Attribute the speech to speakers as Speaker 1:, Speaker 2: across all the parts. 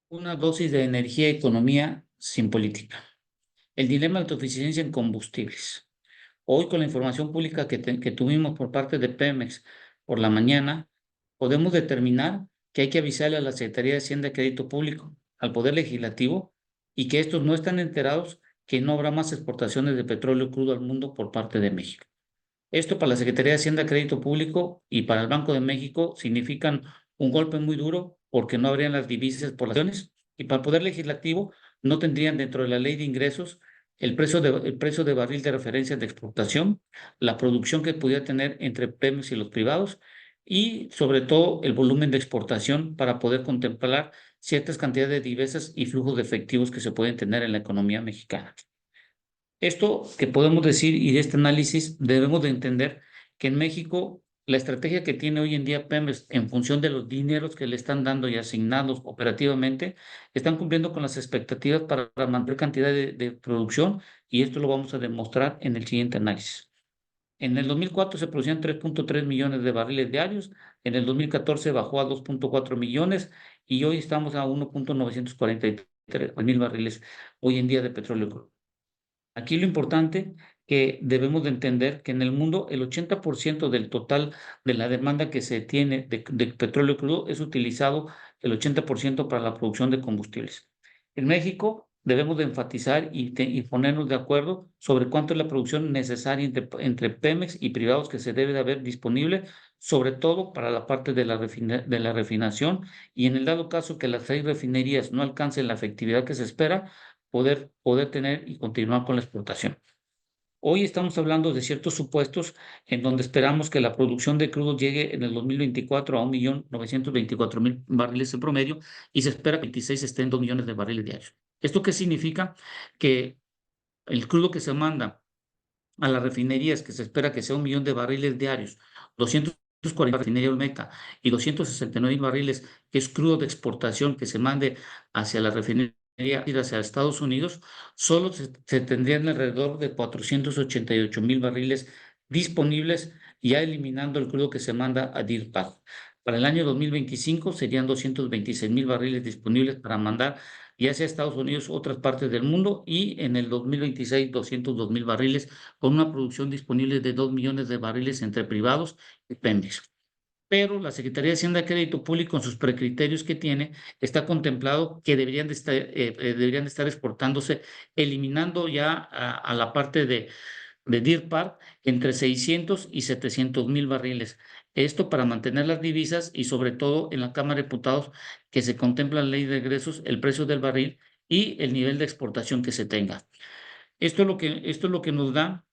Speaker 1: Una dosis de energía y economía sin política. El dilema de autosuficiencia en combustibles. Hoy, con la información pública que tuvimos por parte de Pemex por la mañana, podemos determinar que hay que avisarle a la Secretaría de Hacienda y Crédito Público, al Poder Legislativo, y que estos no están enterados que no habrá más exportaciones de petróleo crudo al mundo por parte de México. Esto para la Secretaría de Hacienda y Crédito Público y para el Banco de México significan un golpe muy duro porque no habrían las divisas por las acciones y para el Poder Legislativo no tendrían dentro de la ley de ingresos el precio de barril de referencia de exportación, la producción que pudiera tener entre Pemex y los privados y sobre todo el volumen de exportación para poder contemplar ciertas cantidades de divisas y flujos de efectivos que se pueden tener en la economía mexicana. Esto que podemos decir y de este análisis debemos de entender que en México la estrategia que tiene hoy en día Pemex en función de los dineros que le están dando y asignados operativamente, están cumpliendo con las expectativas para mantener cantidad de producción y esto lo vamos a demostrar en el siguiente análisis. En el 2004 se producían 3.3 millones de barriles diarios, en el 2014 bajó a 2.4 millones y hoy estamos a 1.943 mil barriles hoy en día de petróleo crudo. Aquí lo importante que debemos de entender que en el mundo el 80% del total de la demanda que se tiene de petróleo crudo es utilizado el 80% para la producción de combustibles. En México debemos de enfatizar y ponernos de acuerdo sobre cuánto es la producción necesaria entre Pemex y privados que se debe de haber disponible, sobre todo para la parte de la refinación y en el dado caso que las 6 refinerías no alcancen la efectividad que se espera, poder tener y continuar con la explotación. Hoy estamos hablando de ciertos supuestos en donde esperamos que la producción de crudo llegue en el 2024 a 1.924.000 barriles en promedio y se espera que el 26 esté en 2 millones de barriles diarios. ¿Esto qué significa? Que el crudo que se manda a las refinerías, que se espera que sea 1 millón de barriles diarios, 240 refinería Olmeca y 269 barriles, que es crudo de exportación que se mande hacia la refinería hacia Estados Unidos, solo se tendrían alrededor de 488.000 barriles disponibles, ya eliminando el crudo que se manda a Deer Park. Para el año 2025 serían 226.000 barriles disponibles para mandar ya sea a Estados Unidos u otras partes del mundo y en el 2026 202.000 barriles con una producción disponible de 2 millones de barriles entre privados y Pemex. Pero la Secretaría de Hacienda y Crédito Público, en sus precriterios que tiene, está contemplado que deberían de estar exportándose, eliminando ya a la parte de Deer Park entre 600 y 700.000 barriles. Esto para mantener las divisas y sobre todo en la Cámara de Diputados que se contempla en la ley de egresos el precio del barril y el nivel de exportación que se tenga. Esto es lo que nos da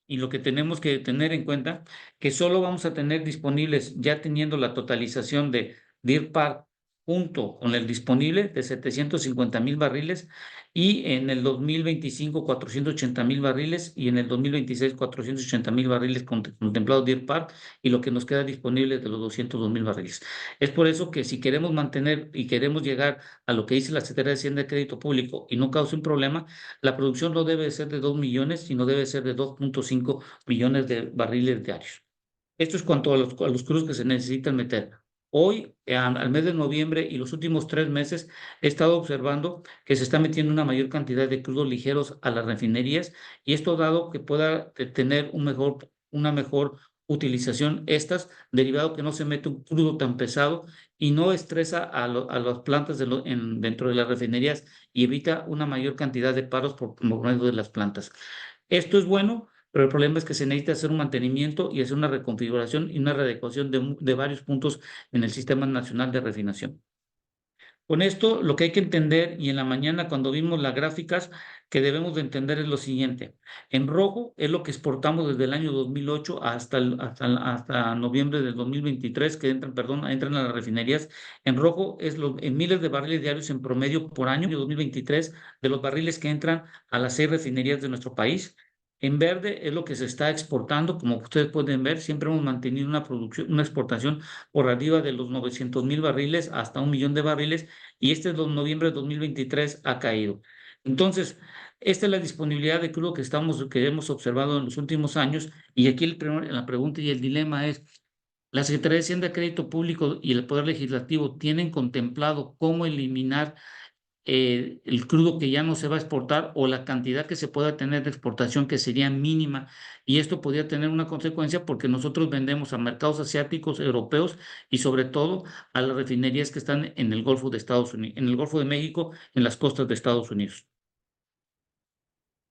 Speaker 1: y lo que tenemos que tener en cuenta, que solo vamos a tener disponibles, ya teniendo la totalización de Deer Park junto con el disponible de 750.000 barriles y en el 2025 480.000 barriles y en el 2026 480.000 barriles contemplados Deer Park y lo que nos queda disponible de los 202.000 barriles. Es por eso que si queremos mantener y queremos llegar a lo que dice la Secretaría de Hacienda de Crédito Público y no cause un problema, la producción no debe ser de 2 millones, sino debe ser de 2.5 millones de barriles diarios. Esto es cuanto a los crudos que se necesitan meter. Hoy, al mes de noviembre y los últimos 3 meses, he estado observando que se está metiendo una mayor cantidad de crudos ligeros a las refinerías y esto dado que pueda tener una mejor utilización derivado que no se mete un crudo tan pesado y no estresa a las plantas dentro de las refinerías y evita una mayor cantidad de paros por medio de las plantas. Esto es bueno, pero el problema es que se necesita hacer un mantenimiento y hacer una reconfiguración y una readecuación de varios puntos en el Sistema Nacional de Refinación. Con esto, lo que hay que entender, y en la mañana cuando vimos las gráficas, que debemos de entender es lo siguiente. En rojo es lo que exportamos desde el año 2008 hasta noviembre del 2023, que entran a las refinerías. En rojo es en miles de barriles diarios en promedio por año, 2023, de los barriles que entran a las 6 refinerías de nuestro país. En verde es lo que se está exportando, como ustedes pueden ver, siempre hemos mantenido una producción, una exportación por arriba de los 900.000 barriles hasta 1 millón de barriles y este de noviembre de 2023 ha caído. Entonces, esta es la disponibilidad de crudo que hemos observado en los últimos años y aquí la pregunta y el dilema es, La Secretaría de Hacienda de Crédito Público y el Poder Legislativo tienen contemplado cómo eliminar el crudo que ya no se va a exportar o la cantidad que se pueda tener de exportación que sería mínima. Y esto podría tener una consecuencia porque nosotros vendemos a mercados asiáticos, europeos y sobre todo a las refinerías que están en el Golfo de Estados Unidos, en el Golfo de México, en las costas de Estados Unidos.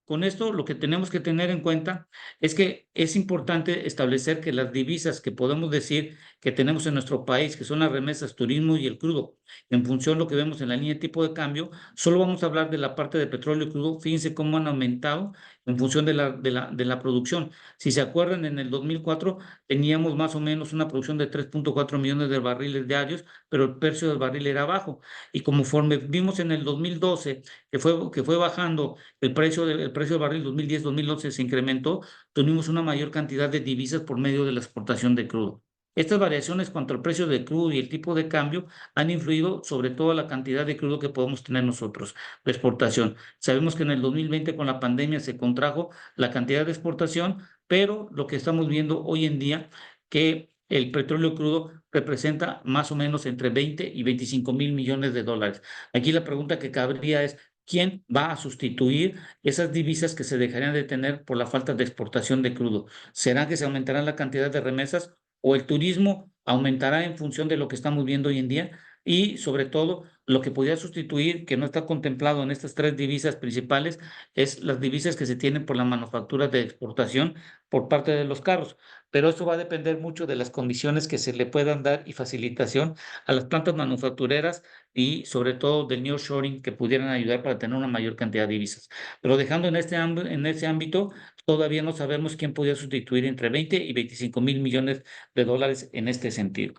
Speaker 1: Con esto, lo que tenemos que tener en cuenta es que es importante establecer que las divisas que podemos decir que tenemos en nuestro país, que son las remesas, turismo y el crudo, en función de lo que vemos en la línea de tipo de cambio, solo vamos a hablar de la parte de petróleo y crudo. Fíjense cómo han aumentado en función de la producción. Si se acuerdan, en el 2004 teníamos más o menos una producción de 3.4 millones de barriles diarios, pero el precio del barril era bajo. Y conforme vimos en el 2012, que fue bajando el precio del barril 2010-2011 se incrementó, tuvimos una mayor cantidad de divisas por medio de la exportación de crudo. Estas variaciones cuanto al precio del crudo y el tipo de cambio han influido sobre todo la cantidad de crudo que podemos tener nosotros de exportación. Sabemos que en el 2020 con la pandemia se contrajo la cantidad de exportación, pero lo que estamos viendo hoy en día que el petróleo crudo representa más o menos entre 20 y 25 mil millones de dólares. Aquí la pregunta que cabría es, ¿quién va a sustituir esas divisas que se dejarían de tener por la falta de exportación de crudo? ¿Será que se aumentará la cantidad de remesas o el turismo aumentará en función de lo que estamos viendo hoy en día? Y sobre todo, lo que podría sustituir, que no está contemplado en estas tres divisas principales, es las divisas que se tienen por la manufactura de exportación por parte de los carros. Pero eso va a depender mucho de las condiciones que se le puedan dar y facilitación a las plantas manufactureras y sobre todo del nearshoring que pudieran ayudar para tener una mayor cantidad de divisas. Pero dejando en ese ámbito, todavía no sabemos quién podría sustituir entre 20 y 25 mil millones de dólares en este sentido.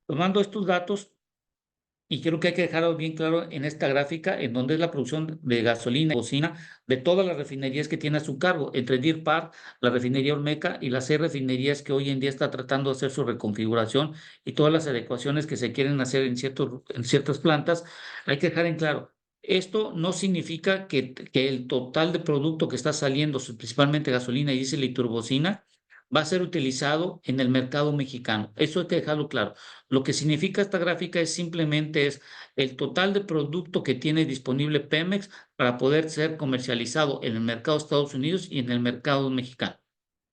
Speaker 1: Tomando estos datos, y creo que hay que dejarlo bien claro en esta gráfica, en donde es la producción de gasolina y cocina de todas las refinerías que tiene a su cargo, entre Deer Park, la refinería Olmeca y las 6 refinerías que hoy en día está tratando de hacer su reconfiguración y todas las adecuaciones que se quieren hacer en ciertas plantas. Hay que dejar en claro, esto no significa que el total de producto que está saliendo, principalmente gasolina, diésel y turbocina, va a ser utilizado en el mercado mexicano. Eso hay que dejarlo claro. Lo que significa esta gráfica es el total de producto que tiene disponible Pemex para poder ser comercializado en el mercado de Estados Unidos y en el mercado mexicano.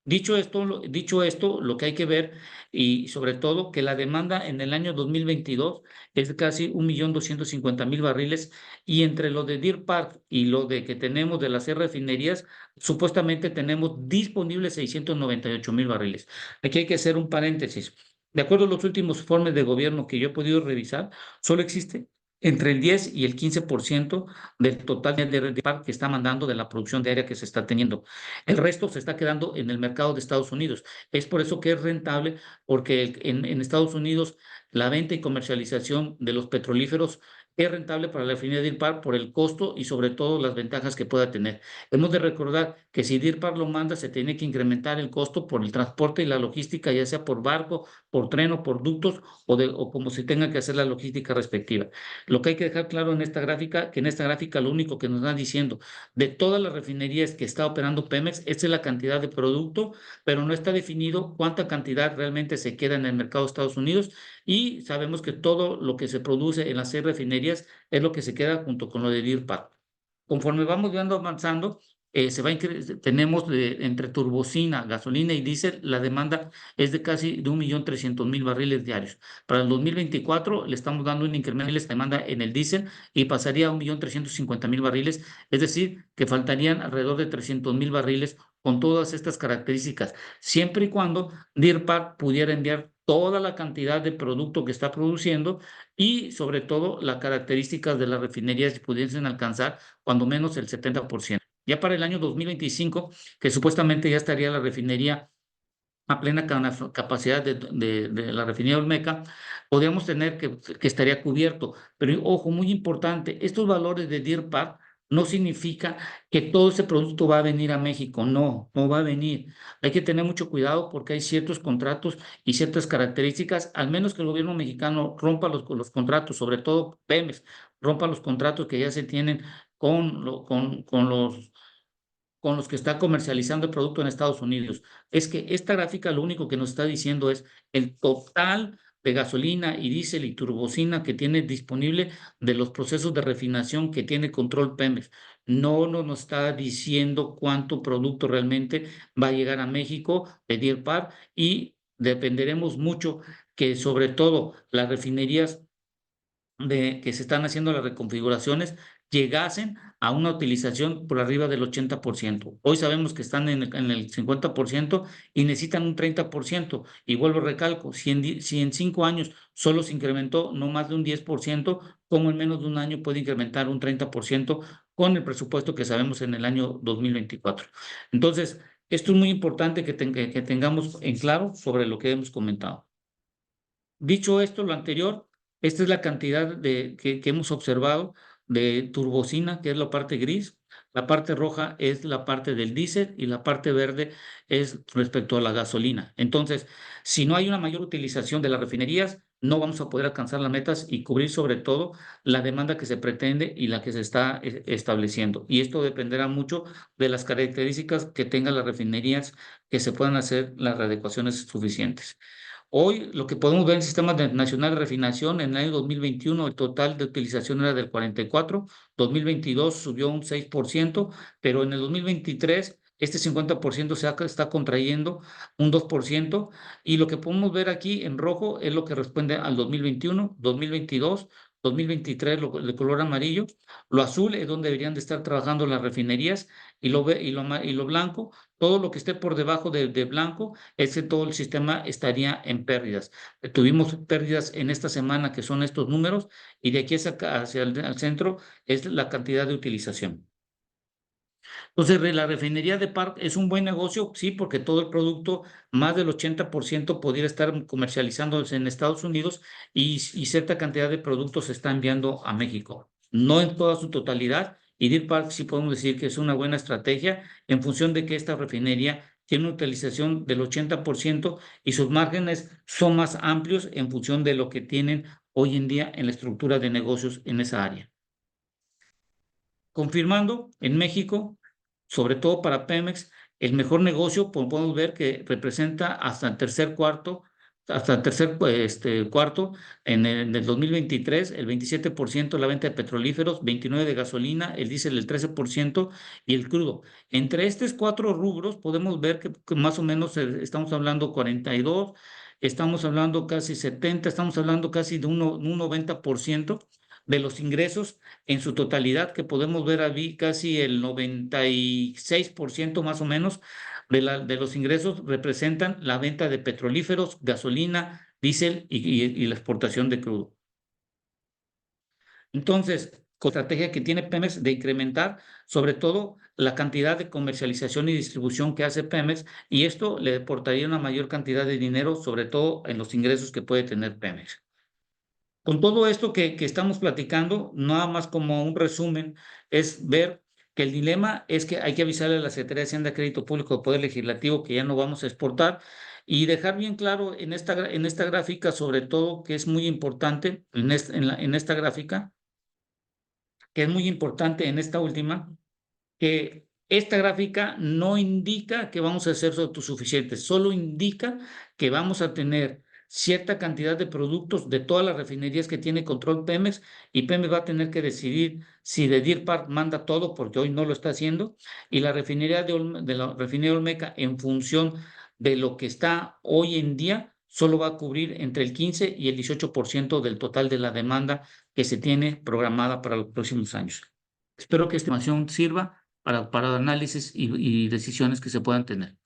Speaker 1: Dicho esto, lo que hay que ver y sobre todo que la demanda en el año 2022 es de casi 1.250.000 barriles y entre lo de Deer Park y lo de que tenemos de las refinerías, supuestamente tenemos disponibles 698.000 barriles. Aquí hay que hacer un paréntesis. De acuerdo a los últimos informes de gobierno que yo he podido revisar, solo existe entre el 10 y el 15% del total de Deer Park que está mandando de la producción diaria que se está teniendo. El resto se está quedando en el mercado de Estados Unidos. Es por eso que es rentable, porque en Estados Unidos la venta y comercialización de los petrolíferos es rentable para la refinería de Deer Park por el costo y sobre todo las ventajas que pueda tener. Hemos de recordar que si Deer Park lo manda, se tiene que incrementar el costo por el transporte y la logística, ya sea por barco, por tren o por ductos o como se tenga que hacer la logística respectiva. Lo que hay que dejar claro en esta gráfica, que en esta gráfica lo único que nos están diciendo de todas las refinerías que está operando Pemex, esta es la cantidad de producto, pero no está definido cuánta cantidad realmente se queda en el mercado de Estados Unidos y sabemos que todo lo que se produce en las 6 refinerías es lo que se queda junto con lo de Deer Park. Conforme vamos viendo avanzando, tenemos entre turbocina, gasolina y diésel, la demanda es de casi de 1.300.000 barriles diarios. Para el 2024 le estamos dando un incremento de la demanda en el diésel y pasaría a 1.350.000 barriles, es decir, que faltarían alrededor de 300.000 barriles con todas estas características, siempre y cuando Deer Park pudiera enviar toda la cantidad de producto que está produciendo y sobre todo las características de las refinerías pudiesen alcanzar cuando menos el 70%. Ya para el año 2025, que supuestamente ya estaría la refinería a plena capacidad de la refinería Olmeca, podríamos tener que estaría cubierto. Pero ojo, muy importante, estos valores de Deer Park no significa que todo ese producto va a venir a México. No, no va a venir. Hay que tener mucho cuidado porque hay ciertos contratos y ciertas características, al menos que el gobierno mexicano rompa los contratos, sobre todo Pemex, rompa los contratos que ya se tienen con los con los que está comercializando el producto en Estados Unidos. Es que esta gráfica lo único que nos está diciendo es el total de gasolina y diésel y turbocina que tiene disponible de los procesos de refinación que tiene control Pemex. No nos está diciendo cuánto producto realmente va a llegar a México de Deer Park, y dependeremos mucho que sobre todo las refinerías que se están haciendo las reconfiguraciones llegasen a una utilización por arriba del 80%. Hoy sabemos que están en el 50% y necesitan un 30%. Y vuelvo a recalco, si en 5 años solo se incrementó no más de un 10%, ¿cómo en menos de un año puede incrementar un 30% con el presupuesto que sabemos en el año 2024? Entonces, esto es muy importante que tengamos en claro sobre lo que hemos comentado. Dicho esto, lo anterior, esta es la cantidad que hemos observado de turbocina, que es la parte gris. La parte roja es la parte del diésel y la parte verde es respecto a la gasolina. Entonces, si no hay una mayor utilización de las refinerías, no vamos a poder alcanzar las metas y cubrir sobre todo la demanda que se pretende y la que se está estableciendo. Y esto dependerá mucho de las características que tengan las refinerías, que se puedan hacer las adecuaciones suficientes. Hoy lo que podemos ver en el Sistema Nacional de Refinación, en el año 2021 el total de utilización era del 44%, 2022 subió un 6%, pero en el 2023 este 50% está contrayendo un 2%, y lo que podemos ver aquí en rojo es lo que responde al 2021, 2022, 2023 de color amarillo. Lo azul es donde deberían de estar trabajando las refinerías, y lo blanco, todo lo que esté por debajo de blanco, todo el sistema estaría en pérdidas. Tuvimos pérdidas en esta semana, que son estos números, y de aquí hacia el centro es la cantidad de utilización. Entonces, la refinería de Park es un buen negocio, sí, porque todo el producto, más del 80% podría estar comercializándose en Estados Unidos, y cierta cantidad de productos se está enviando a México. No en toda su totalidad, y Deer Park sí podemos decir que es una buena estrategia en función de que esta refinería tiene una utilización del 80% y sus márgenes son más amplios en función de lo que tienen hoy en día en la estructura de negocios en esa área. Confirmando, en México, sobre todo para Pemex, el mejor negocio, podemos ver que representa hasta el tercer cuarto, en el 2023, el 27% de la venta de petrolíferos, 29% de gasolina, el diésel el 13% y el crudo. Entre estos cuatro rubros podemos ver que más o menos estamos hablando 42, estamos hablando casi 70, estamos hablando casi de un 90% de los ingresos en su totalidad, que podemos ver ahí casi el 96% más o menos de los ingresos representan la venta de petrolíferos, gasolina, diésel y la exportación de crudo. Entonces, con la estrategia que tiene Pemex de incrementar sobre todo la cantidad de comercialización y distribución que hace Pemex, y esto le aportaría una mayor cantidad de dinero, sobre todo en los ingresos que puede tener Pemex. Con todo esto que estamos platicando, nada más como un resumen, es ver que el dilema es que hay que avisarle a la Secretaría de Hacienda, Crédito Público de Poder Legislativo que ya no vamos a exportar, y dejar bien claro en esta gráfica, sobre todo, que es muy importante en esta gráfica, que es muy importante en esta última, que esta gráfica no indica que vamos a ser autosuficientes, solo indica que vamos a tener cierta cantidad de productos de todas las refinerías que tiene control Pemex, y Pemex va a tener que decidir si de Deer Park manda todo, porque hoy no lo está haciendo, y la refinería de la refinería Olmeca, en función de lo que está hoy en día, solo va a cubrir entre el 15 y el 18% del total de la demanda que se tiene programada para los próximos años. Espero que esta información sirva para análisis y decisiones que se puedan tener.